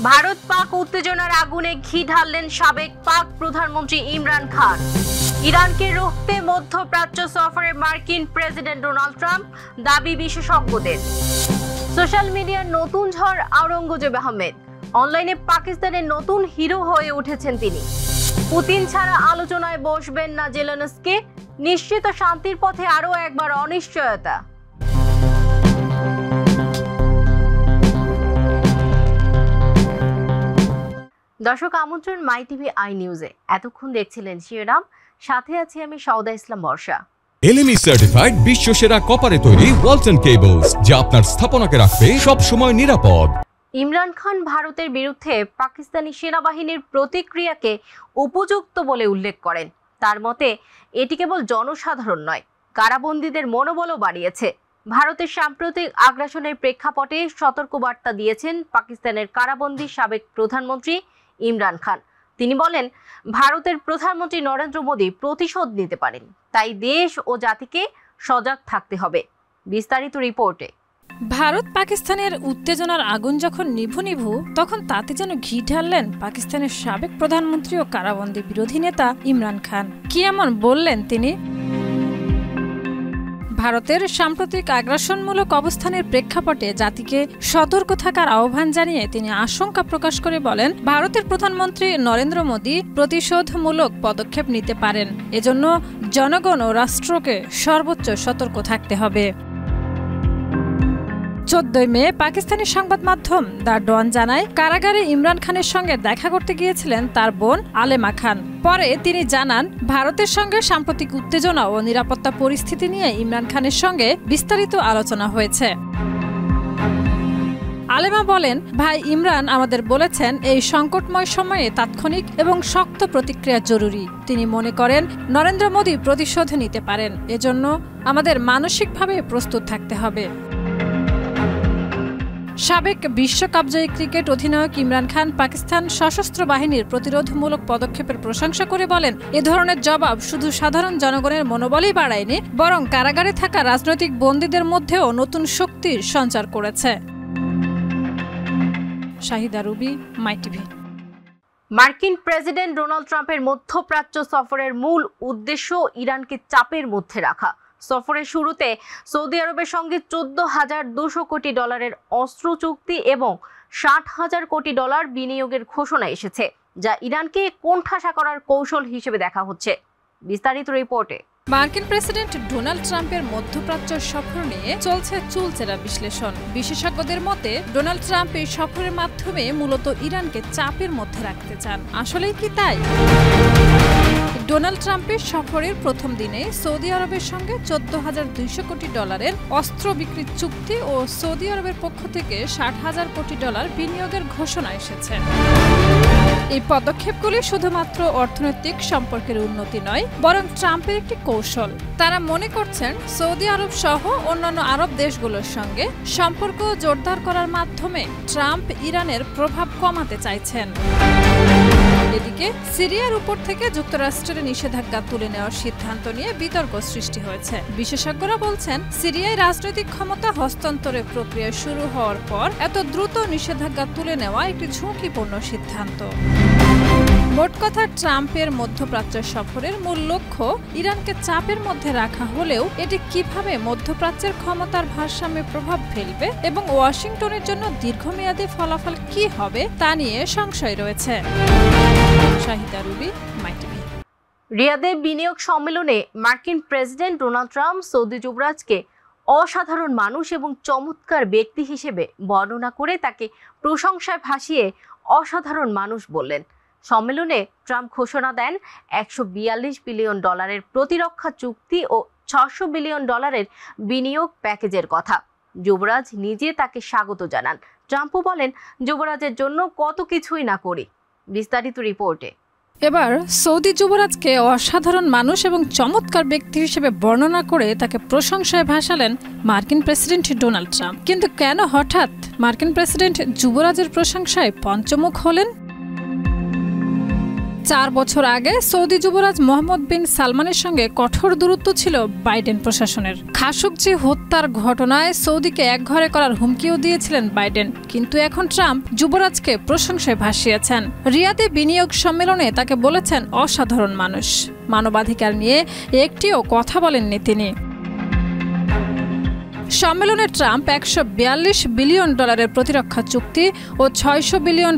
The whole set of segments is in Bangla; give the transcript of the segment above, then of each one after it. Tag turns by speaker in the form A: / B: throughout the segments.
A: ভারত পাক উত্তেজনার আগুনে ঘি ঢাললেন সাবেক পাক প্রধানমন্ত্রী ইমরান খান। ইরানকে রুখতে মধ্যপ্রাচ্য সফরে মার্কিন প্রেসিডেন্ট ডোনাল্ড ট্রাম্প, দাবি বিশেষজ্ঞদের। সোশ্যাল মিডিয়ার নতুন ঝড় আওরঙ্গজেব আহমেদ, অনলাইনে পাকিস্তানের নতুন হিরো হয়ে উঠেছেন তিনি। পুতিন ছাড়া আলোচনায় বসবেন না জেলেনস্কি, নিশ্চিত শান্তির পথে আরও একবার অনিশ্চয়তা। দর্শক আমন্ত্রণ মাই টিভি আই নিউজে। এতক্ষণ দেখছিলেন শিরোনাম, সাথে আছি আমি সওদা ইসলাম বর্ষা।
B: এলএমই সার্টিফাইড বিশ্ব সেরা কপারে তৈরি ওয়ালটন কেবলস, যা আপনার স্থাপনাকে রাখবে সব সময় নিরাপদ।
A: ইমরান খান ভারতের বিরুদ্ধে পাকিস্তানি সেনাবাহিনীর প্রতিক্রিয়াকে উপযুক্ত বলে উল্লেখ করেন। তার মতে এটি কেবল জনসাধারণ নয়, কারাবন্দীদের মনোবলও বাড়িয়েছে। ভারতের সাম্প্রতিক আগ্রাসনের প্রেক্ষাপটে সতর্কবার্তা দিয়েছেন পাকিস্তানের কারাবন্দী সাবেক প্রধানমন্ত্রী ইমরান খান। তিনি বলেন, ভারতের প্রধানমন্ত্রী নরেন্দ্র মোদী প্রতিশোধ নিতে পারেন, তাই দেশ ও জাতিকে সজাগ থাকতে হবে। বিস্তারিত রিপোর্টে।
C: ভারত পাকিস্তানের উত্তেজনার আগুন যখন নিভু নিভু, তখন তাতে যেন ঘি ঢাললেন পাকিস্তানের সাবেক প্রধানমন্ত্রী ও কারাবন্দী বিরোধী নেতা ইমরান খান। কি এমন বললেন তিনি? ভারতের সাম্প্রতিক আগ্রাসনমূলক অবস্থানের প্রেক্ষাপটে জাতিকে সতর্ক থাকার আহ্বান জানিয়ে তিনি আশঙ্কা প্রকাশ করে বলেন, ভারতের প্রধানমন্ত্রী নরেন্দ্র মোদী প্রতিশোধমূলক পদক্ষেপ নিতে পারেন। এজন্য জনগণ ও রাষ্ট্রকে সর্বোচ্চ সতর্ক থাকতে হবে। 14 মে পাকিস্তানি সংবাদ মাধ্যম দ্য ডন জানায়, কারাগারে ইমরান খানের সঙ্গে দেখা করতে গিয়েছিলেন তার বোন আলেমা খান। পরে তিনি জানান, ভারতের সঙ্গে সাম্প্রতিক উত্তেজনা ও নিরাপত্তা পরিস্থিতি নিয়ে ইমরান খানের সঙ্গে বিস্তারিত আলোচনা হয়েছে। আলেমা বলেন, ভাই ইমরান আমাদের বলেছেন এই সংকটময় সময়ে তাৎক্ষণিক এবং শক্ত প্রতিক্রিয়া জরুরি। তিনি মনে করেন নরেন্দ্র মোদী প্রতিশোধ নিতে পারেন, এজন্য আমাদের মানসিকভাবে প্রস্তুত থাকতে হবে। সাবেক বিশ্বকাপজয়ী ক্রিকেট অধিনায়ক ইমরান খান পাকিস্তান সশস্ত্র বাহিনীর প্রতিরোধমূলক পদক্ষেপের প্রশংসা করে বলেন, এ ধরনের জবাব শুধু সাধারণ জনগণের মনোবলই বাড়ায়নি, বরং কারাগারে থাকা রাজনৈতিক বন্দীদের মধ্যেও নতুন শক্তির সঞ্চার করেছে। শাহিদা রুবি, মাই টিভি।
A: মার্কিন প্রেসিডেন্ট ডোনাল্ড ট্রাম্পের মধ্যপ্রাচ্য সফরের মূল উদ্দেশ্য ইরানকে চাপের মধ্যে রাখা। সফরের শুরুতে সৌদি আরবের সঙ্গে $14,200 কোটি অস্ত্র চুক্তি এবং $60,000 কোটি বিনিয়োগের ঘোষণা এসেছে, যা ইরানকে কোণঠাসা করার কৌশল হিসেবে দেখা হচ্ছে। বিস্তারিত রিপোর্টে।
C: মার্কিন প্রেসিডেন্ট ডোনাল্ড ট্রাম্পের মধ্যপ্রাচ্য সফর নিয়ে চলছে চুলচেরা বিশ্লেষণ। বিশেষজ্ঞদের মতে ডোনাল্ড ট্রাম্প এই সফরের মাধ্যমে মূলত ইরানকে চাপের মধ্যে রাখতে চান। আসলেই কি তাই? ডোনাল্ড ট্রাম্পের সফরের প্রথম দিনে সৌদি আরবের সঙ্গে $14,200 কোটি অস্ত্র বিক্রির চুক্তি ও সৌদি আরবের পক্ষ থেকে $60,000 কোটি বিনিয়োগের ঘোষণা এসেছে। এই পদক্ষেপগুলি শুধুমাত্র অর্থনৈতিক সম্পর্কের উন্নতি নয়, বরং ট্রাম্পের একটি কৌশল। তারা মনে করছেন সৌদি আরব সহ অন্যান্য আরব দেশগুলোর সঙ্গে সম্পর্ক জোরদার করার মাধ্যমে ট্রাম্প ইরানের প্রভাব কমাতে চাইছেন। এদিকে সিরিয়ার উপর থেকে যুক্তরাষ্ট্রের নিষেধাজ্ঞা তুলে নেওয়ার সিদ্ধান্ত নিয়ে বিতর্ক সৃষ্টি হয়েছে। বিশেষজ্ঞরা বলছেন, সিরিয়ায় রাজনৈতিক ক্ষমতা হস্তান্তরের প্রক্রিয়া শুরু হওয়ার পর এত দ্রুত নিষেধাজ্ঞা তুলে নেওয়া একটি ঝুঁকিপূর্ণ সিদ্ধান্ত। মোট কথা, ট্রাম্পের মধ্যপ্রাচ্য সফরের মূল লক্ষ্য ইরানকে চাপের মধ্যে রাখা হলেও এটি কিভাবে মধ্যপ্রাচ্যের ক্ষমতার ভারসাম্যে প্রভাব ফেলবে এবং ওয়াশিংটনের জন্য দীর্ঘমেয়াদী ফলাফল কি হবে তা নিয়ে সংশয় রয়েছে। শাহিদা রুবি, মাই টিভি।
A: রিয়াদে বিনিয়োগ সম্মেলনে মার্কিন প্রেসিডেন্ট ডোনাল্ড ট্রাম্প সৌদি যুবরাজকে অসাধারণ মানুষ এবং চমৎকার ব্যক্তি হিসেবে বর্ণনা করে তাকে প্রশংসায় ভাসিয়ে অসাধারণ মানুষ বললেন। সম্মেলনে ট্রাম্প ঘোষণা দেন $142 বিলিয়ন প্রতিরক্ষা চুক্তি ও $600 বিলিয়ন বিনিয়োগ প্যাকেজের কথা। যুবরাজ নিজে তাকে স্বাগত জানান। ট্রাম্পও বলেন, যুবরাজের জন্য কত কিছুই না করি। বিস্তারিত রিপোর্টে।
C: এবার সৌদি যুবরাজকে অসাধারণ মানুষ এবং চমৎকার ব্যক্তি হিসেবে বর্ণনা করে তাকে প্রশংসায় ভাসালেন মার্কিন প্রেসিডেন্ট ডোনাল্ড ট্রাম্প। কিন্তু কেন হঠাৎ মার্কিন প্রেসিডেন্ট যুবরাজের প্রশংসায় পঞ্চমুখ হলেন? 4 বছর আগে সৌদি যুবরাজ মোহাম্মদ বিন সালমানের সঙ্গে কঠোর দূরত্ব ছিল বাইডেন প্রশাসনের। খাশোগজি হত্যার ঘটনায় সৌদিকে একঘরে করার হুমকিও দিয়েছিলেন বাইডেন, কিন্তু এখন ট্রাম্প যুবরাজকে প্রশংসায় ভাসিয়েছেন। রিয়াদে বিনিয়োগ সম্মেলনে তাকে বলেছেন অসাধারণ মানুষ। মানবাধিকার নিয়ে একটিও কথা বলেননি তিনি। সম্মেলনে ট্রাম্প $142 বিলিয়ন প্রতিরক্ষা চুক্তি ও $600 বিলিয়ন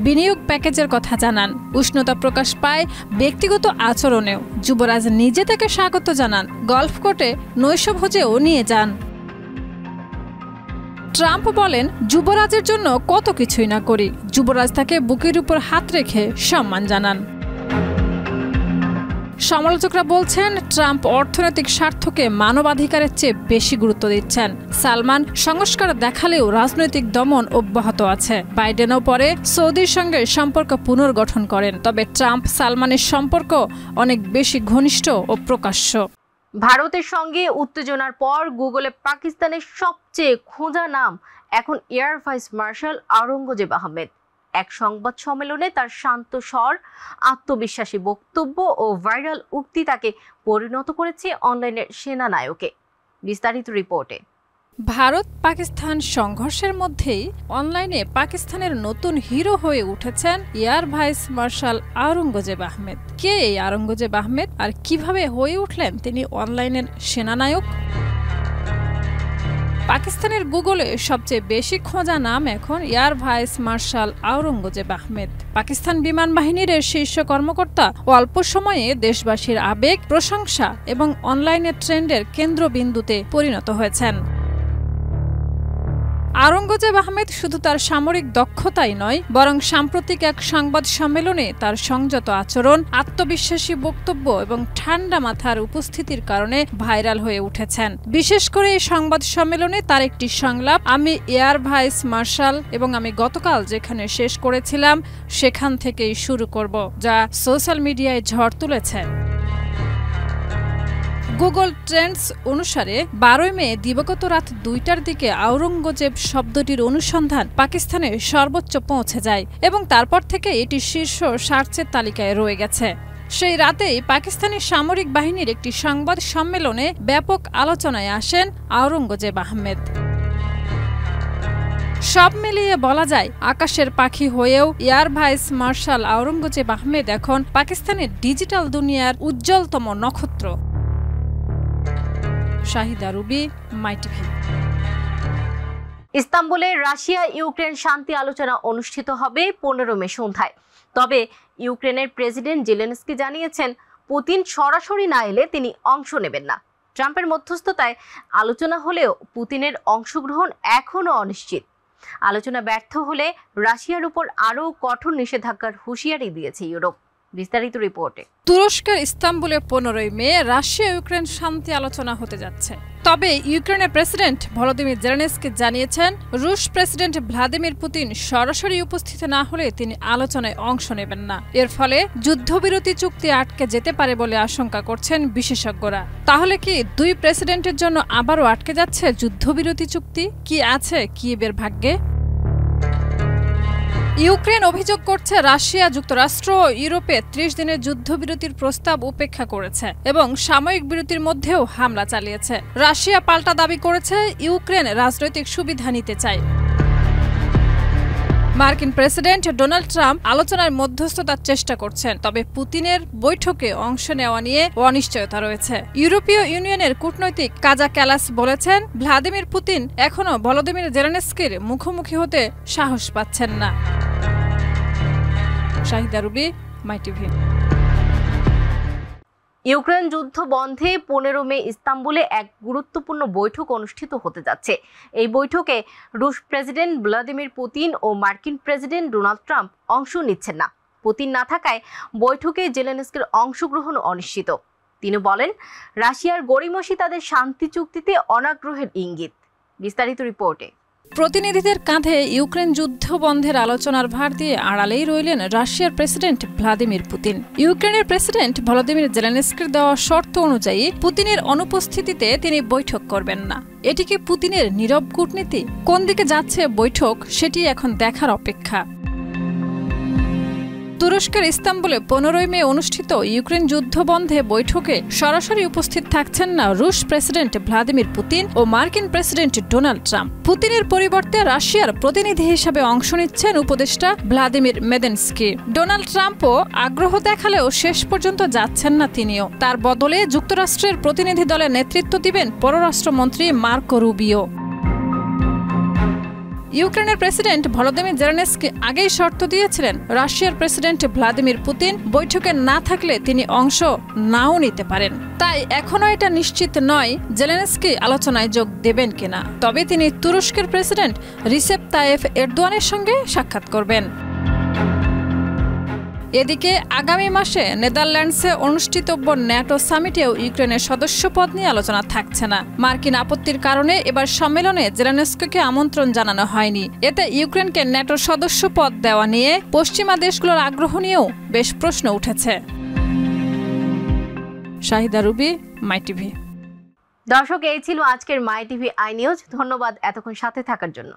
C: বিনিয়োগ প্যাকেজের কথা জানান। উষ্ণতা প্রকাশ পায় ব্যক্তিগত আচরণেও। যুবরাজ নিজে তাকে স্বাগত জানান, গলফ কোর্টে নৈশভোজেও নিয়ে যান। ট্রাম্প বলেন, যুবরাজের জন্য কত কিছুই না করি। যুবরাজ তাকে বুকের উপর হাত রেখে সম্মান জানান। সমালোচকরা বলছেন, ট্রাম্প অর্থনৈতিক স্বার্থকে মানবাধিকারের চেয়ে বেশি গুরুত্ব দিচ্ছেন। সালমান সংস্কার দেখালেও রাজনৈতিক দমন অব্যাহত আছে। বাইডেনও পরে সৌদির সঙ্গে সম্পর্ক পুনর্গঠন করেন, তবে ট্রাম্প সালমানের সম্পর্ক অনেক বেশি ঘনিষ্ঠ ও প্রকাশ্য।
A: ভারতের সঙ্গে উত্তেজনার পর গুগলে পাকিস্তানের সবচেয়ে খোঁজা নাম এখন air vice marshal Aurangzeb Ahmed. এক সংবাদ সম্মেলনে তার শান্ত স্বর, আত্মবিশ্বাসী বক্তব্য ও ভাইরাল উক্তি তাকে পরিণত করেছে অনলাইনের সেনানায়কে। বিস্তারিত রিপোর্টে।
C: ভারত পাকিস্তান সংঘর্ষের মধ্যেই অনলাইনে পাকিস্তানের নতুন হিরো হয়ে উঠেছেন air vice marshal Aurangzeb Ahmed. কে এই আওরঙ্গজেব আহমেদ আর কিভাবে হয়ে উঠলেন তিনি অনলাইনের সেনানায়ক? পাকিস্তানের গুগলে সবচেয়ে বেশি খোঁজা নাম এখন air vice marshal Aurangzeb Ahmed. Pakistan বিমান বাহিনীর শীর্ষ কর্মকর্তা ও অল্প সময়ে দেশবাসীর আবেগ, প্রশংসা এবং অনলাইনের ট্রেন্ডের কেন্দ্রবিন্দুতে পরিণত হয়েছেন। আওরঙ্গজেব আহমেদ শুধু তার সামরিক দক্ষতাই নয়, বরং সাম্প্রতিক এক সংবাদ সম্মেলনে তার সংযত আচরণ, আত্মবিশ্বাসী বক্তব্য এবং ঠান্ডা মাথার উপস্থিতির কারণে ভাইরাল হয়ে উঠেছেন। বিশেষ করে এই সংবাদ সম্মেলনে তার একটি সংলাপ, আমি এয়ার ভাইস মার্শাল এবং আমি গতকাল যেখানে শেষ করেছিলাম সেখান থেকেই শুরু করব, যা সোশ্যাল মিডিয়ায় ঝড় তুলেছে। গুগল ট্রেন্ডস অনুসারে 12 মে দিবাগত রাত 2টার দিকে আওরঙ্গজেব শব্দটির অনুসন্ধান পাকিস্তানে সর্বোচ্চ পৌঁছে যায় এবং তারপর থেকে এটি শীর্ষ সার্চের তালিকায় রয়ে গেছে। সেই রাতেই পাকিস্তানি সামরিক বাহিনীর একটি সংবাদ সম্মেলনে ব্যাপক আলোচনায় আসেন আওরঙ্গজেব আহমেদ। সব মিলিয়ে বলা যায়, আকাশের পাখি হয়েও air vice marshal Aurangzeb Ahmed এখন পাকিস্তানের ডিজিটাল দুনিয়ার উজ্জ্বলতম নক্ষত্র। শাহিদা রুবি, মাইটিভি।
A: ইস্তাম্বুলে রাশিয়া ইউক্রেন শান্তি আলোচনা অনুষ্ঠিত হবে 15 মে সন্ধ্যায়। তবে ইউক্রেনের প্রেসিডেন্ট জেলেনস্কি জানিয়েছেন, পুতিন সরাসরি না এলে তিনি অংশ নেবেন না। ট্রাম্পের মধ্যস্থতায় আলোচনা হলেও পুতিনের অংশগ্রহণ এখনও অনিশ্চিত। আলোচনা ব্যর্থ হলে রাশিয়ার উপর আরও কঠোর নিষেধাজ্ঞার হুঁশিয়ারি দিয়েছে ইউরোপ। বিস্তারিত রিপোর্টে।
C: তুরস্কের ইস্তাম্বুলে 15 মে রাশিয়া ইউক্রেন শান্তি আলোচনা হতে যাচ্ছে। তবে ইউক্রেনের প্রেসিডেন্ট ভলোদিমির জেলেনস্কি জানিয়েছেন, রুশ প্রেসিডেন্ট ভ্লাদিমির পুতিন সরাসরি উপস্থিত না হলে তিনি আলোচনায় অংশ নেবেন না। এর ফলে যুদ্ধবিরতি চুক্তি আটকে যেতে পারে বলে আশঙ্কা করছেন বিশেষজ্ঞরা। তাহলে কি দুই প্রেসিডেন্টের জন্য আবারও আটকে যাচ্ছে যুদ্ধবিরতি চুক্তি? কি আছে কিয়েভের ভাগ্যে? ইউক্রেন অভিযোগ করছে, রাশিয়া, যুক্তরাষ্ট্র ও ইউরোপে 30 দিনের যুদ্ধবিরতির প্রস্তাব উপেক্ষা করেছে এবং সাময়িক বিরতির মধ্যেও হামলা চালিয়েছে। রাশিয়া পাল্টা দাবি করেছে, ইউক্রেন রাজনৈতিক সুবিধা নিতে চায়। মার্কিন প্রেসিডেন্ট ডোনাল্ড ট্রাম্প আলোচনার মধ্যস্থতার চেষ্টা করছেন, তবে পুতিনের বৈঠকে অংশ নেওয়া নিয়ে অনিশ্চয়তা রয়েছে। ইউরোপীয় ইউনিয়নের কূটনৈতিক কাজা ক্যালাস বলেছেন, ভ্লাদিমির পুতিন এখনও ভলোদিমির জেলেনস্কির মুখোমুখি হতে সাহস পাচ্ছেন না। শাহিদা রুবি, মাইটিভি।
A: ইউক্রেন যুদ্ধ বন্ধে 15 মে ইস্তাম্বুলে এক গুরুত্বপূর্ণ বৈঠক অনুষ্ঠিত হতে যাচ্ছে। এই বৈঠকে রুশ প্রেসিডেন্ট ভ্লাদিমির পুতিন ও মার্কিন প্রেসিডেন্ট ডোনাল্ড ট্রাম্প অংশ নিচ্ছেন না। পুতিন না থাকায় বৈঠকে জেলেনস্কির অংশগ্রহণ অনিশ্চিত। তিনি বলেন, রাশিয়ার গড়িমসি তাদের শান্তি চুক্তিতে অনাগ্রহের ইঙ্গিত। বিস্তারিত রিপোর্টে।
C: প্রতিনিধিদের কাঁধে ইউক্রেন যুদ্ধ বন্ধের আলোচনার ভার দিয়ে আড়ালেই রইলেন রাশিয়ার প্রেসিডেন্ট ভ্লাদিমির পুতিন। ইউক্রেনের প্রেসিডেন্ট ভলোদিমির জেলেনস্কির দেওয়া শর্ত অনুযায়ী পুতিনের অনুপস্থিতিতে তিনি বৈঠক করবেন না। এটি কি পুতিনের নীরব কূটনীতি? কোন দিকে যাচ্ছে বৈঠক, সেটি এখন দেখার অপেক্ষা। তুরস্কের ইস্তাম্বুলে 15 মে অনুষ্ঠিত ইউক্রেন যুদ্ধ বন্ধে বৈঠকে সরাসরি উপস্থিত থাকছেন না রুশ প্রেসিডেন্ট ভ্লাদিমির পুতিন ও মার্কিন প্রেসিডেন্ট ডোনাল্ড ট্রাম্প। পুতিনের পরিবর্তে রাশিয়ার প্রতিনিধি হিসেবে অংশ নিচ্ছেন উপদেষ্টা ভ্লাদিমির মেদেনস্কি। ডোনাল্ড ট্রাম্পও আগ্রহ দেখালেও শেষ পর্যন্ত যাচ্ছেন না তিনিও। তার বদলে যুক্তরাষ্ট্রের প্রতিনিধি দলের নেতৃত্ব দিবেন পররাষ্ট্রমন্ত্রী মার্কো রুবিও। ইউক্রেনের প্রেসিডেন্ট ভলোদিমির জেলেনস্কি আগেই শর্ত দিয়েছিলেন রাশিয়ার প্রেসিডেন্ট ভ্লাদিমির পুতিন বৈঠকে না থাকলে তিনি অংশ নাও নিতে পারেন। তাই এখনো এটা নিশ্চিত নয় জেলেনস্কি আলোচনায় যোগ দেবেন কিনা। তবে তিনি তুরস্কের প্রেসিডেন্ট রিসেপ তাইয়েফ এরদোয়ানের সঙ্গে সাক্ষাৎ করবেন। এদিকে আগামী মাসে নেদারল্যান্ডসে অনুষ্ঠিতব্য ন্যাটো সামিটেও ইউক্রেনের সদস্যপদ নিয়ে আলোচনা থাকছে না। মার্কিন আপত্তির কারণে এবার সম্মেলনে জেলেনস্কিকে আমন্ত্রণ জানানো হয়নি। এতে ইউক্রেনকে ন্যাটোর সদস্যপদ দেওয়া নিয়ে পশ্চিমা দেশগুলোর আগ্রহ নিয়েও বেশ প্রশ্ন উঠেছে। শাহিদা রুবি, মাই টিভি।
A: দর্শক, এই ছিল আজকের মাই টিভি আই নিউজ। ধন্যবাদ এতক্ষণ সাথে থাকার জন্য।